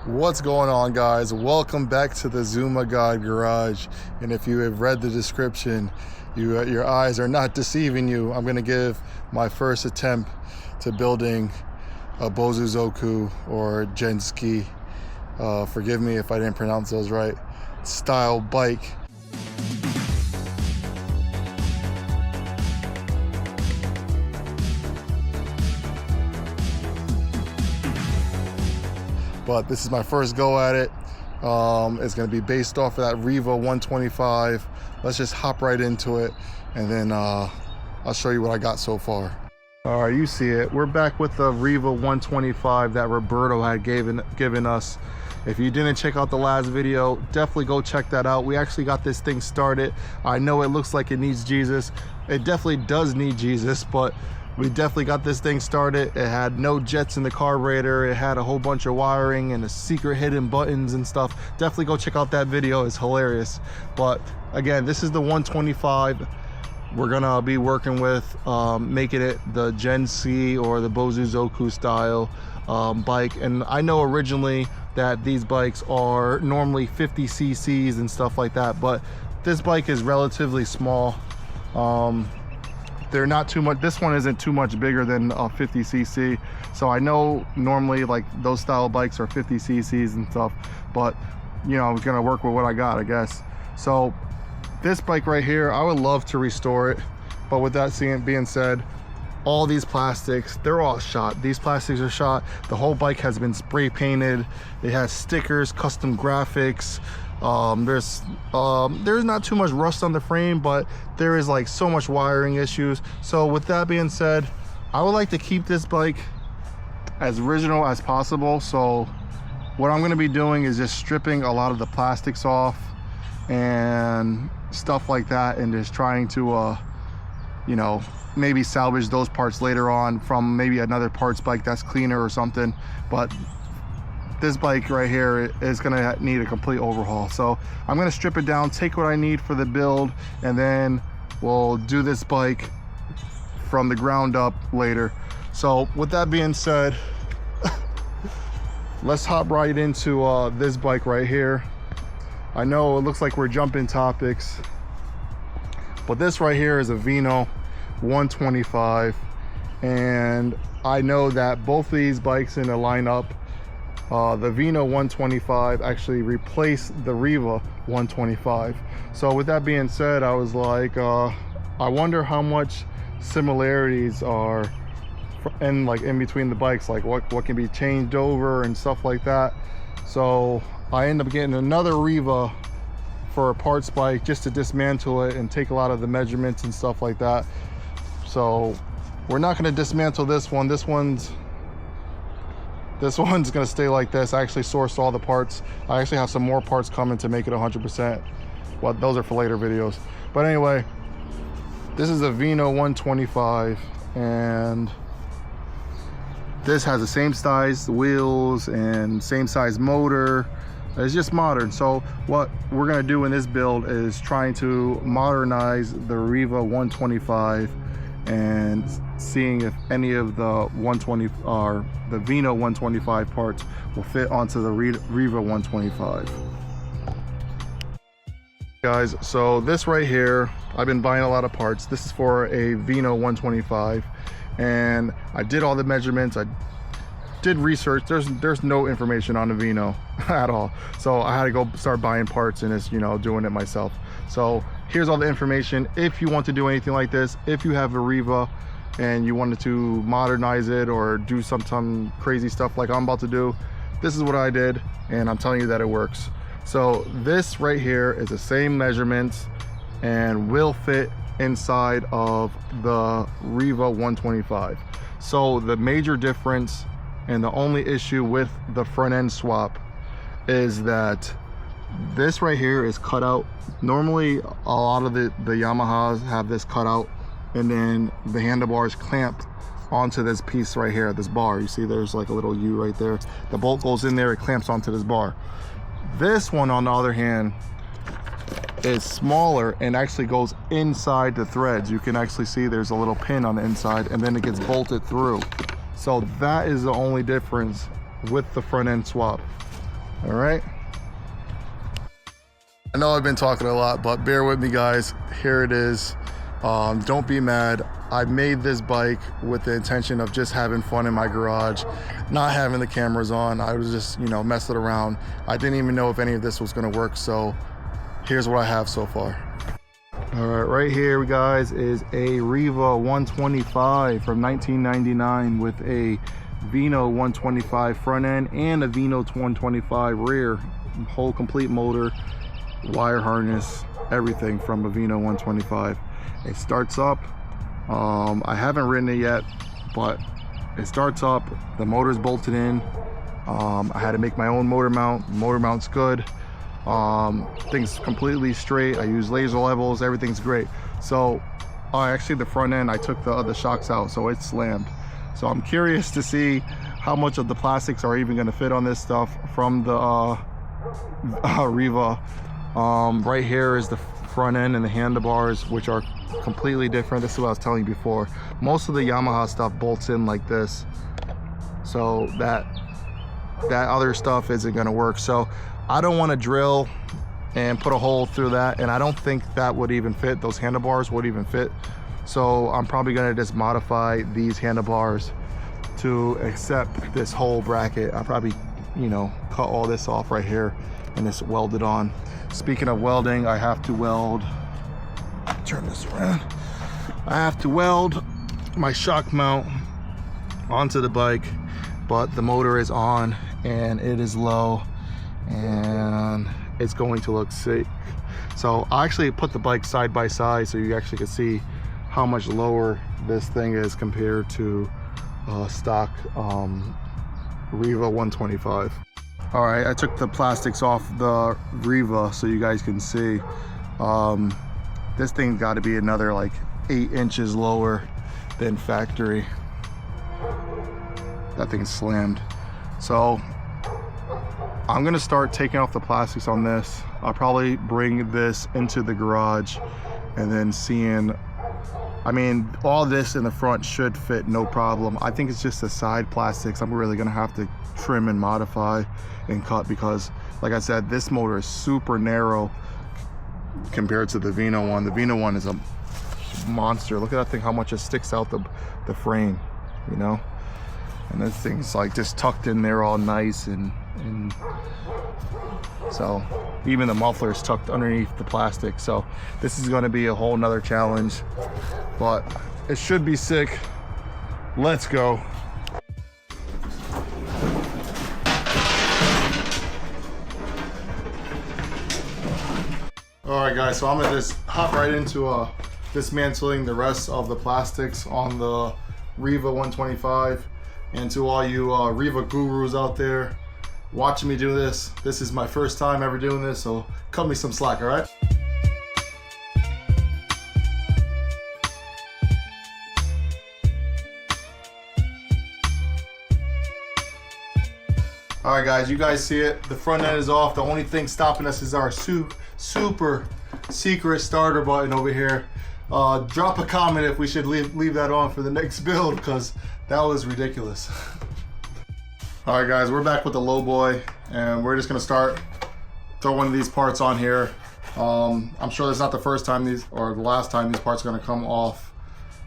What's going on, guys? Welcome back to the Zuma God Garage. And if you have read the description, your eyes are not deceiving you. I'm going to give my first attempt to building a Bozuzoku or GENTSUKI, forgive me if I didn't pronounce those right, style bike. But this is my first go at it. It's going to be based off of that RIVA 125. Let's just hop right into it, and then I'll show you what I got so far. All right, you see it. We're back with the RIVA 125 that Roberto had given us. If you didn't check out the last video, definitely go check that out. We actually got this thing started. I know it looks like it needs Jesus. It definitely does need Jesus, but we definitely got this thing started. It had no jets in the carburetor. It had a whole bunch of wiring and a secret hidden buttons and stuff. Definitely go check out that video. It's hilarious. But again, this is the 125. We're gonna be working with making it the GENTSUKI or the Bozuzoku style bike. And I know originally that these bikes are normally 50 cc's and stuff like that, but this bike is relatively small. They're not too much. This one isn't too much bigger than a 50 cc. So I know normally like those style bikes are 50 cc's and stuff, but you know, I was gonna work with what I got, I guess. So this bike right here, I would love to restore it, but with that being said, all these plastics, they're all shot. These plastics are shot. The whole bike has been spray painted. It has stickers, custom graphics. There's not too much rust on the frame, but there is like so much wiring issues. So with that being said, I would like to keep this bike as original as possible. So what I'm going to be doing is just stripping a lot of the plastics off and stuff like that, and just trying to you know, maybe salvage those parts later on from maybe another parts bike that's cleaner or something. But this bike right here is gonna need a complete overhaul. So I'm gonna strip it down, take what I need for the build, and then we'll do this bike from the ground up later. So with that being said, let's hop right into this bike right here. I know it looks like we're jumping topics, but this right here is a Vino 125, and I know that both of these bikes in the lineup, the Vino 125 actually replaced the RIVA 125. So with that being said, I was like, I wonder how much similarities are in between the bikes, like what can be changed over and stuff like that. So I end up getting another RIVA for a parts bike just to dismantle it and take a lot of the measurements and stuff like that. So we're not going to dismantle this one. This one's going to stay like this. I actually sourced all the parts. I actually have some more parts coming to make it 100%. Well, those are for later videos. But anyway, this is a Vino 125, and this has the same size wheels and same size motor. It's just modern. So what we're going to do in this build is trying to modernize the RIVA 125 and seeing if any of the 120 or the Vino 125 parts will fit onto the RIVA 125. Guys, so this right here, I've been buying a lot of parts. This is for a Vino 125, and I did all the measurements. I did research. There's no information on the Vino at all, so I had to go start buying parts and just, you know, doing it myself. So here's all the information. If you want to do anything like this, if you have a RIVA and you wanted to modernize it or do some crazy stuff like I'm about to do, this is what I did, and I'm telling you that it works. So this right here is the same measurements and will fit inside of the RIVA 125. So the major difference and the only issue with the front end swap is that this right here is cut out. Normally a lot of the Yamahas have this cut out, and then the handlebars clamped onto this piece right here, this bar. You see there's like a little U right there. The bolt goes in there, it clamps onto this bar. This one, on the other hand, is smaller and actually goes inside the threads. You can actually see there's a little pin on the inside, and then it gets bolted through. So that is the only difference with the front end swap. All right. I know I've been talking a lot, but bear with me, guys. Here it is. Don't be mad. I made this bike with the intention of just having fun in my garage, not having the cameras on. I was just, messing around. I didn't even know if any of this was gonna work, so here's what I have so far. All right, right here, guys, is a RIVA 125 from 1999 with a Vino 125 front end and a Vino 125 rear. Whole complete motor, wire harness, everything from a Vino 125. It starts up. I haven't ridden it yet, but it starts up. The motor's bolted in. I had to make my own motor mount. Motor mount's good. Things completely straight. I use laser levels. Everything's great. So actually the front end, I took the shocks out, so it's slammed. So I'm curious to see how much of the plastics are even going to fit on this stuff from the RIVA. Right here is the front end and the handlebars, which are completely different. This is what I was telling you before. Most of the Yamaha stuff bolts in like this, so that other stuff isn't going to work. So I don't want to drill and put a hole through that, and I don't think that would even fit. Those handlebars would even fit. So I'm probably going to just modify these handlebars to accept this whole bracket. I'll probably cut all this off right here and just weld it on. Speaking of welding, I have to weld, turn this around. I have to weld my shock mount onto the bike, but the motor is on and it is low and it's going to look sick. So I actually put the bike side by side so you actually can see how much lower this thing is compared to stock RIVA 125. All right, I took the plastics off the RIVA so you guys can see. This thing's got to be another like 8 inches lower than factory. That thing's slammed. So I'm gonna start taking off the plastics on this. I'll probably bring this into the garage and then seeing, I mean, all this in the front should fit no problem. I think it's just the side plastics I'm really gonna have to trim and modify and cut, because like I said, this motor is super narrow compared to the Vino one. The Vino one is a monster. Look at that thing, how much it sticks out the frame, and this thing's like just tucked in there all nice, and so even the muffler is tucked underneath the plastic. So this is going to be a whole nother challenge, but it should be sick. Let's go. All right, guys, so I'm gonna just hop right into dismantling the rest of the plastics on the RIVA 125. And to all you RIVA gurus out there watching me do this, this is my first time ever doing this, so cut me some slack, all right? All right, guys, you guys see it. The front end is off. The only thing stopping us is our super secret starter button over here. Drop a comment if we should leave that on for the next build, because that was ridiculous. All right, guys, we're back with the low boy, and we're just gonna start throwing these parts on here. I'm sure that's not the first time or the last time these parts are gonna come off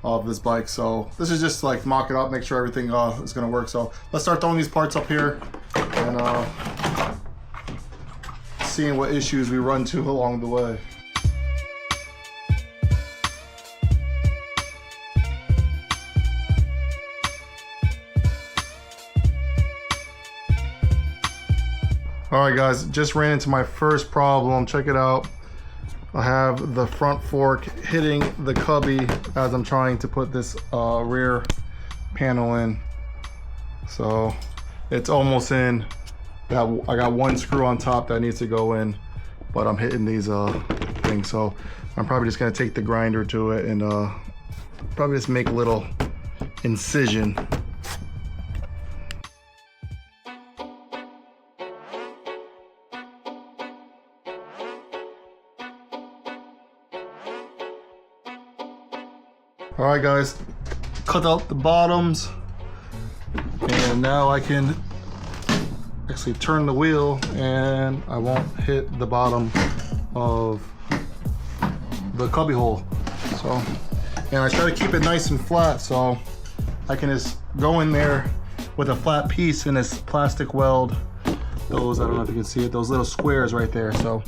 of this bike. So this is just like mock it up, make sure everything is gonna work. So let's start throwing these parts up here and seeing what issues we run to along the way. All right, guys, just ran into my first problem. Check it out. I have the front fork hitting the cubby as I'm trying to put this rear panel in. So it's almost in. I got one screw on top that needs to go in, but I'm hitting these things. So I'm probably just gonna take the grinder to it and probably just make a little incision. All right, guys, cut out the bottoms, and now I can actually turn the wheel and I won't hit the bottom of the cubby hole. So, and I try to keep it nice and flat so I can just go in there with a flat piece and this plastic weld. Those, I don't know if you can see it, those little squares right there. So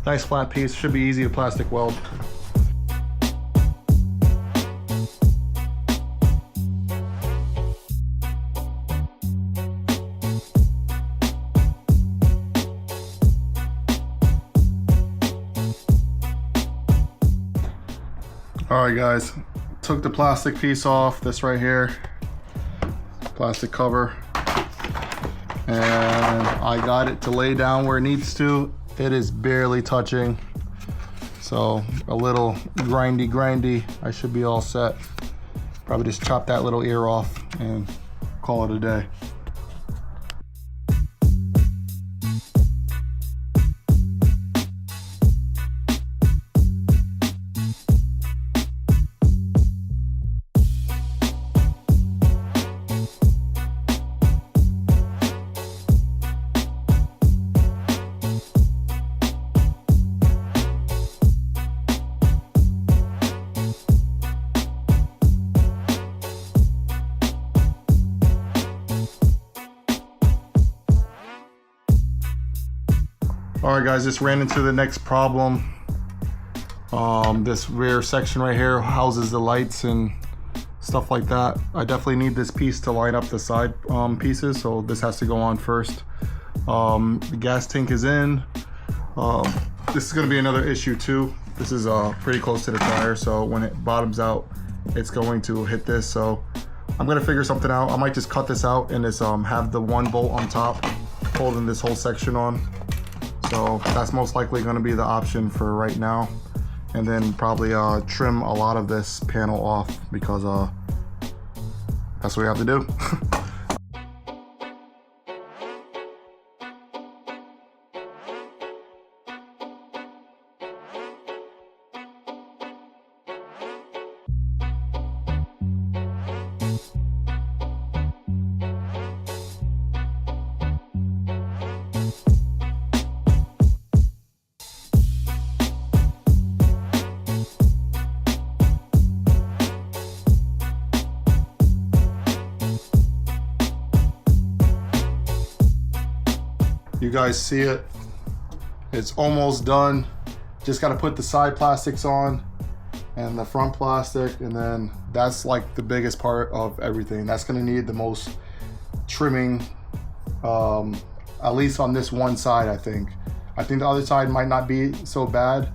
nice flat piece, should be easy to plastic weld. All right guys, took the plastic piece off, this right here, plastic cover, and I got it to lay down where it needs to. It is barely touching, so a little grindy, I should be all set. Probably just chop that little ear off and call it a day. All right guys, just ran into the next problem. This rear section right here houses the lights and stuff like that. I definitely need this piece to line up the side pieces, so this has to go on first. The gas tank is in. This is gonna be another issue too. This is pretty close to the tire, so when it bottoms out, it's going to hit this. So I'm gonna figure something out. I might just cut this out and just have the one bolt on top holding this whole section on. So that's most likely going to be the option for right now, and then probably trim a lot of this panel off because that's what we have to do. You guys see it, it's almost done. Just got to put the side plastics on and the front plastic, and then that's like the biggest part of everything. That's going to need the most trimming, at least on this one side. I think the other side might not be so bad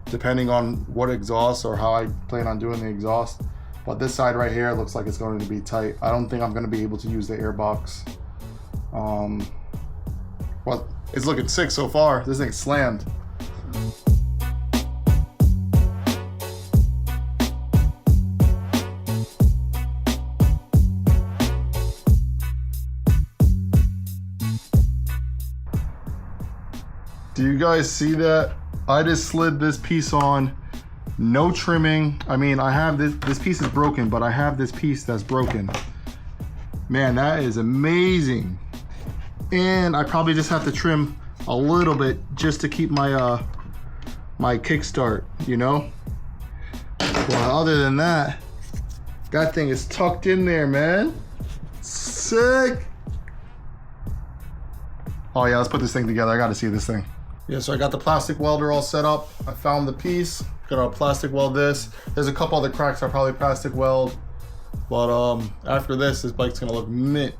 depending on what exhaust or how I plan on doing the exhaust, but this side right here looks like it's going to be tight. I don't think I'm going to be able to use the air box. Well, it's looking sick so far. This thing's slammed. Do you guys see that? I just slid this piece on, no trimming. I mean, I have this piece is broken, but I have this piece that's broken. Man, that is amazing. And I probably just have to trim a little bit just to keep my my kickstart, you know. Well, other than that, that thing is tucked in there, man. Sick. Oh yeah, let's put this thing together. I gotta see this thing. Yeah, so I got the plastic welder all set up. I found the piece. Gonna plastic weld this. There's a couple other cracks I'll probably plastic weld, but after this bike's gonna look mint.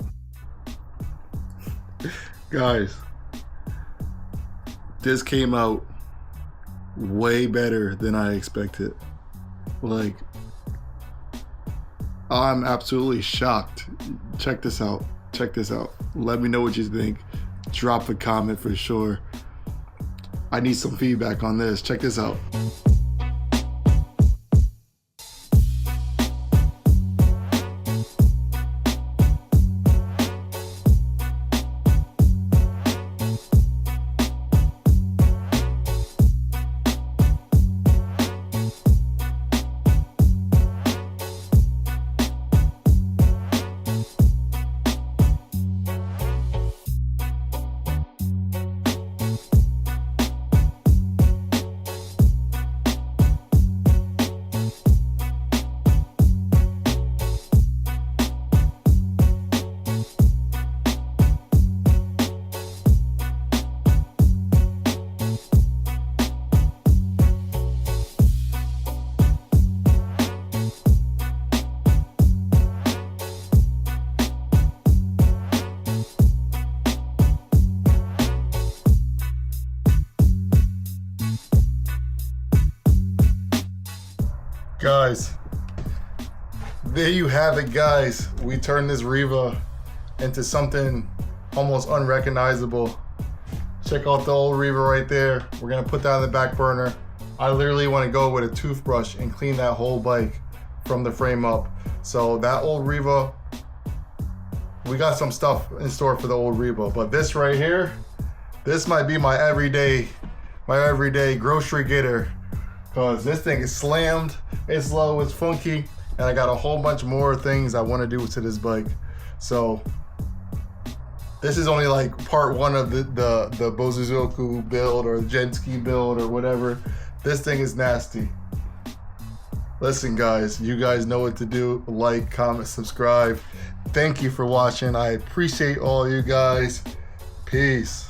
Guys, this came out way better than I expected. Like, I'm absolutely shocked. Check this out. Check this out. Let me know what you think. Drop a comment for sure. I need some feedback on this. Check this out. Guys, there you have it, guys. We turned this Riva into something almost unrecognizable. Check out the old Riva right there. We're gonna put that on the back burner. I literally want to go with a toothbrush and clean that whole bike from the frame up. So that old Riva, we got some stuff in store for the old Riva, but this right here, this might be my everyday grocery getter, because this thing is slammed, it's low, it's funky, and I got a whole bunch more things I want to do to this bike. So this is only like part one of the Bozuzoku build or the GENTSUKI build or whatever. This thing is nasty. Listen guys, you guys know what to do. Like, comment, subscribe. Thank you for watching. I appreciate all you guys. Peace.